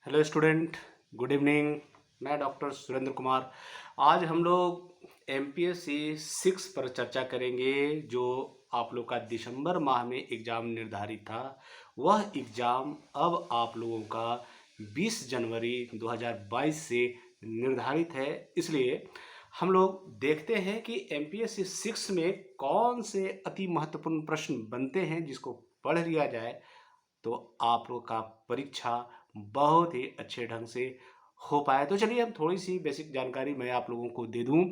Hello student, good evening. मैं doctor Surendra Kumar. आज हम लोग एमपीएससी 6 पर चर्चा करेंगे। जो आप लोग का दिसंबर माह में एग्ज़ाम निर्धारित था, वह एग्ज़ाम अब आप लोगों का 20 जनवरी 2022 से निर्धारित है। इसलिए हम लोग देखते हैं कि एमपीएससी 6 में कौन से अति महत्वपूर्ण प्रश्न बनते हैं, जिसको पढ़ लिया जाए तो आप लोग का परीक्षा बहुत ही अच्छे ढंग से हो पाए। तो चलिए हम थोड़ी सी बेसिक जानकारी मैं आप लोगों को दे दूं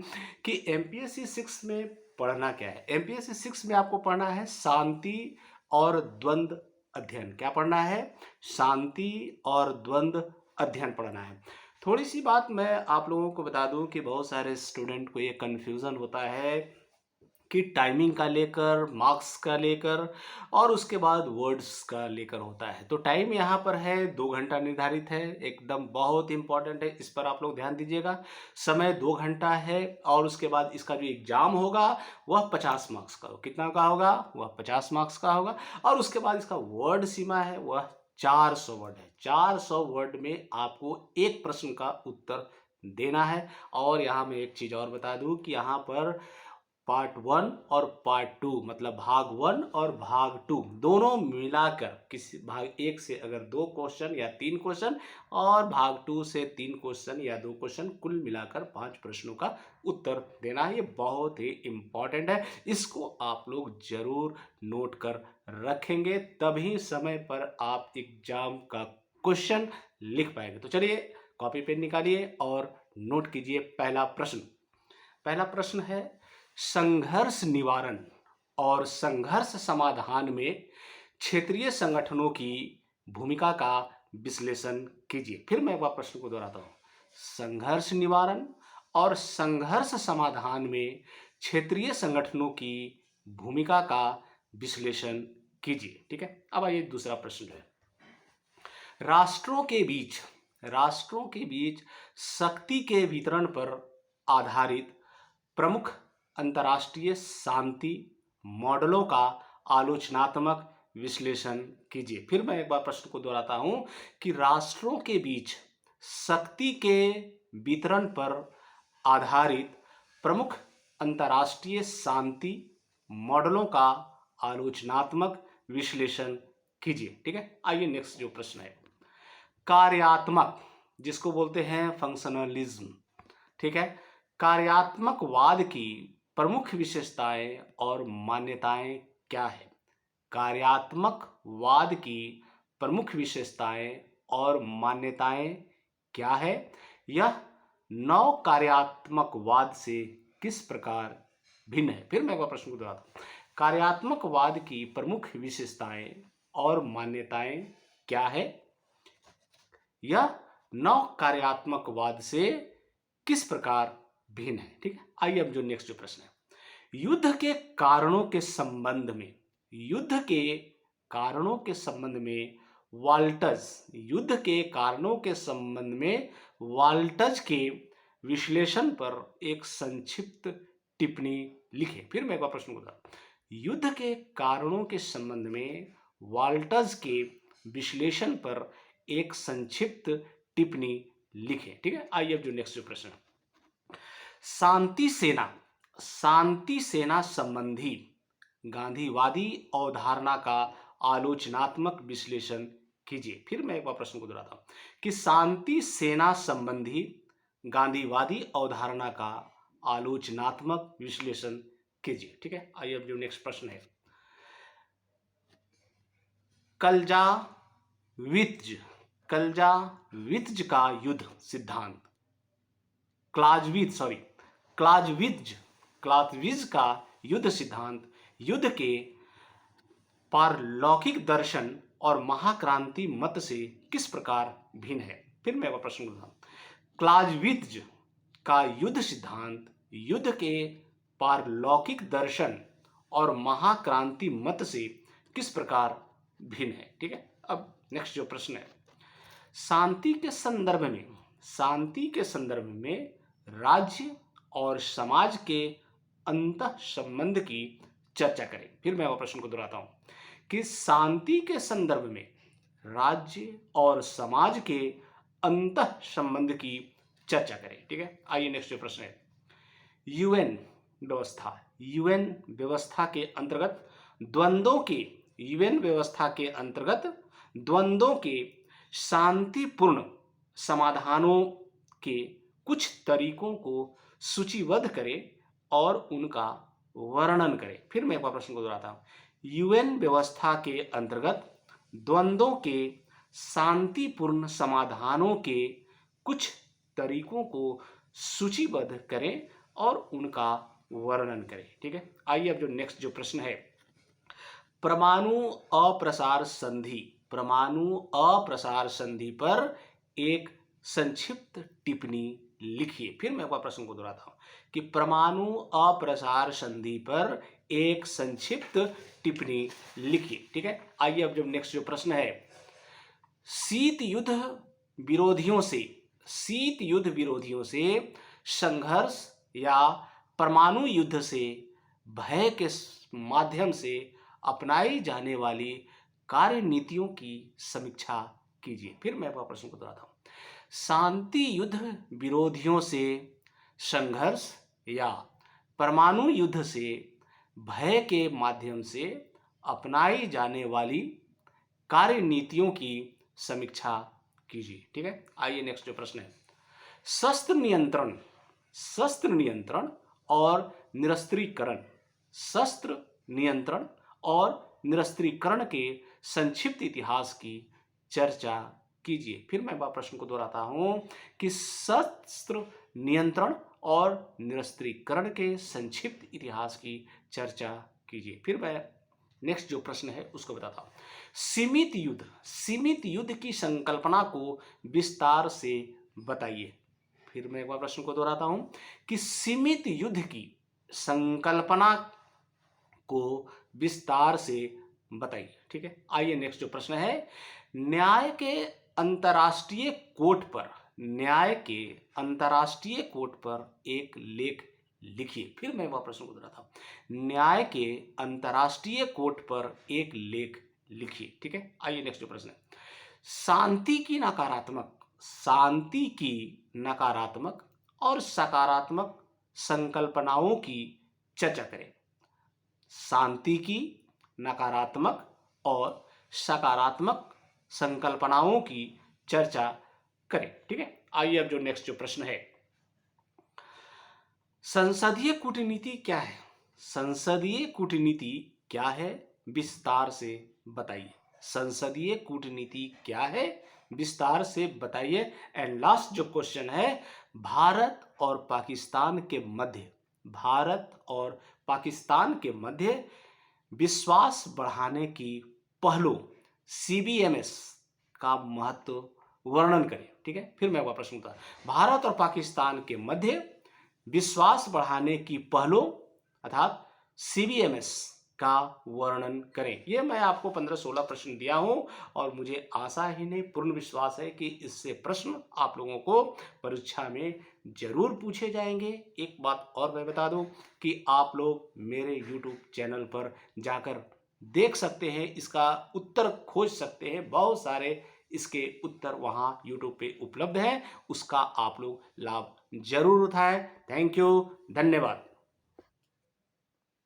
कि एमपीएससी 6 में पढ़ना क्या है। एमपीएससी 6 में आपको पढ़ना है शांति और द्वंद्व अध्ययन। क्या पढ़ना है? शांति और द्वंद्व अध्ययन पढ़ना है। थोड़ी सी बात मैं आप लोगों को बता दूं कि बहुत सारे स्टूडेंट को ये कन्फ्यूज़न होता है कि टाइमिंग का लेकर, मार्क्स का लेकर और उसके बाद वर्ड्स का लेकर होता है। तो टाइम यहाँ पर है 2 घंटा निर्धारित है, एकदम बहुत इंपॉर्टेंट है, इस पर आप लोग ध्यान दीजिएगा। समय 2 घंटा है और उसके बाद इसका जो एग्ज़ाम होगा वह 50 मार्क्स का होगा। कितना का होगा? वह 50 मार्क्स का होगा। और उसके बाद इसका वर्ड सीमा है वह 400 वर्ड है। 400 वर्ड में आपको एक प्रश्न का उत्तर देना है। और यहाँ मैं एक चीज़ और बता दूँ कि यहाँ पर पार्ट 1 और पार्ट 2, मतलब भाग 1 और भाग 2 दोनों मिलाकर, किसी भाग 1 से अगर 2 क्वेश्चन या 3 क्वेश्चन और भाग 2 से 3 क्वेश्चन या 2 क्वेश्चन, कुल मिलाकर 5 प्रश्नों का उत्तर देना है। ये बहुत ही इम्पॉर्टेंट है, इसको आप लोग जरूर नोट कर रखेंगे, तभी समय पर आप एग्जाम का क्वेश्चन लिख पाएंगे। तो चलिए कॉपी पेन निकालिए और नोट कीजिए। पहला प्रश्न है, संघर्ष निवारण और संघर्ष समाधान में क्षेत्रीय संगठनों की भूमिका का विश्लेषण कीजिए। फिर मैं एक बार प्रश्न को दोहराता हूं। संघर्ष निवारण और संघर्ष समाधान में क्षेत्रीय संगठनों की भूमिका का विश्लेषण कीजिए। ठीक है, अब आइए दूसरा प्रश्न है। राष्ट्रों के बीच शक्ति के वितरण पर आधारित प्रमुख अंतर्राष्ट्रीय शांति मॉडलों का आलोचनात्मक विश्लेषण कीजिए। फिर मैं एक बार प्रश्न को दोहराता हूं कि राष्ट्रों के बीच शक्ति के वितरण पर आधारित प्रमुख अंतर्राष्ट्रीय शांति मॉडलों का आलोचनात्मक विश्लेषण कीजिए। ठीक है, आइए नेक्स्ट जो प्रश्न है, कार्यात्मक, जिसको बोलते हैं फंक्शनलिज्म। ठीक है, कार्यात्मकवाद की प्रमुख विशेषताएं और मान्यताएं क्या है? कार्यात्मकवाद की प्रमुख विशेषताएं और मान्यताएं क्या है? यह नव कार्यात्मकवाद से किस प्रकार भिन्न है? फिर मैं एक बार प्रश्न को दोहराता हूं। कार्यात्मकवाद की प्रमुख विशेषताएं और मान्यताएं क्या है? यह नव कार्यात्मकवाद से किस प्रकार भिन्न है? ठीक है, आइए अब जो नेक्स्ट जो प्रश्न है, युद्ध के कारणों के संबंध में, युद्ध के कारणों के संबंध में वाल्टज, युद्ध के कारणों के संबंध में वाल्टज के विश्लेषण पर एक संक्षिप्त टिप्पणी लिखे। फिर मैं एक बार प्रश्न बता, युद्ध के कारणों के संबंध में वाल्टज के विश्लेषण पर एक संक्षिप्त टिप्पणी लिखे। ठीक है, आइए अब जो नेक्स्ट जो प्रश्न है, शांति सेना संबंधी गांधीवादी अवधारणा का आलोचनात्मक विश्लेषण कीजिए। फिर मैं एक बार प्रश्न को दोहराता हूं कि शांति सेना संबंधी गांधीवादी अवधारणा का आलोचनात्मक विश्लेषण कीजिए। ठीक है, आइए अब जो नेक्स्ट प्रश्न है, क्लाज़वित्ज का युद्ध सिद्धांत, क्लाज़वित्ज का युद्ध सिद्धांत युद्ध के पारलौकिक दर्शन और महाक्रांति मत से किस प्रकार भिन्न है? फिर मैं प्रश्न करता हूं, क्लाज़वित्ज का युद्ध सिद्धांत युद्ध के पारलौकिक दर्शन और महाक्रांति मत से किस प्रकार भिन्न है? ठीक है, अब नेक्स्ट जो प्रश्न है, शांति के संदर्भ में राज्य और समाज के अंतः संबंध की चर्चा करें। फिर मैं वो प्रश्न को दोहराता हूं कि शांति के संदर्भ में राज्य और समाज के अंतः संबंध की चर्चा करें। ठीक है, आइए नेक्स्ट जो प्रश्न है, यूएन व्यवस्था के अंतर्गत द्वंद्वों के यूएन व्यवस्था के अंतर्गत द्वंद्वों के शांतिपूर्ण समाधानों के कुछ तरीकों को सूचीबद्ध करें और उनका वर्णन करें। फिर मैं एक बार प्रश्न को दोहराता हूं, यूएन व्यवस्था के अंतर्गत द्वंद्वों के शांतिपूर्ण समाधानों के कुछ तरीकों को सूचीबद्ध करें और उनका वर्णन करें। ठीक है, आइए अब जो नेक्स्ट जो प्रश्न है, परमाणु अप्रसार संधि पर एक संक्षिप्त टिप्पणी लिखिए। फिर मैं एक बार प्रश्न को दोहराता हूं कि परमाणु अप्रसार संधि पर एक संक्षिप्त टिप्पणी लिखिए। ठीक है, आइए अब जो नेक्स्ट जो प्रश्न है, शीत युद्ध विरोधियों से संघर्ष या परमाणु युद्ध से भय के माध्यम से अपनाई जाने वाली कार्यनीतियों की समीक्षा कीजिए। फिर मैं आपका प्रश्न को दोहराता हूं, शांति युद्ध विरोधियों से संघर्ष या परमाणु युद्ध से भय के माध्यम से अपनाई जाने वाली कार्यनीतियों की समीक्षा कीजिए। ठीक है, आइए नेक्स्ट जो प्रश्न है, शस्त्र नियंत्रण और निरस्त्रीकरण के संक्षिप्त इतिहास की चर्चा कीजिए। फिर मैं प्रश्न को दोहराता हूं कि शस्त्र नियंत्रण और निरस्त्रीकरण के संक्षिप्त इतिहास की चर्चा कीजिए। फिर मैं नेक्स्ट जो प्रश्न है उसको बताता हूं, सीमित युद्ध की संकल्पना को विस्तार से बताइए। फिर मैं एक बार प्रश्न को दोहराता हूं कि सीमित युद्ध की संकल्पना को विस्तार से बताइए। ठीक है, आइए नेक्स्ट जो प्रश्न है, न्याय के अंतर्राष्ट्रीय कोर्ट पर एक लेख लिखिए। फिर मैं वह प्रश्न को दोहराता हूं, न्याय के अंतर्राष्ट्रीय कोर्ट पर एक लेख लिखिए। ठीक है, आइए नेक्स्ट जो प्रश्न है, शांति की नकारात्मक और सकारात्मक संकल्पनाओं की चर्चा करें। शांति की नकारात्मक और सकारात्मक संकल्पनाओं की चर्चा करें। ठीक है, आइए अब जो नेक्स्ट जो प्रश्न है, संसदीय कूटनीति क्या है विस्तार से बताइए। संसदीय कूटनीति क्या है विस्तार से बताइए। एंड लास्ट जो क्वेश्चन है, भारत और पाकिस्तान के मध्य विश्वास बढ़ाने की पहलों CBMS का महत्व वर्णन करें। ठीक है, फिर मैं वह प्रश्न था, भारत और पाकिस्तान के मध्य विश्वास बढ़ाने की पहलों अर्थात CBMS का वर्णन करें। ये मैं आपको 15-16 प्रश्न दिया हूं और मुझे आशा ही नहीं पूर्ण विश्वास है कि इससे प्रश्न आप लोगों को परीक्षा में जरूर पूछे जाएंगे। एक बात और मैं बता दूं कि आप लोग मेरे YouTube चैनल पर जाकर देख सकते हैं, इसका उत्तर खोज सकते हैं, बहुत सारे इसके उत्तर वहां YouTube पे उपलब्ध हैं, उसका आप लोग लाभ जरूर उठाएं। थैंक यू, धन्यवाद।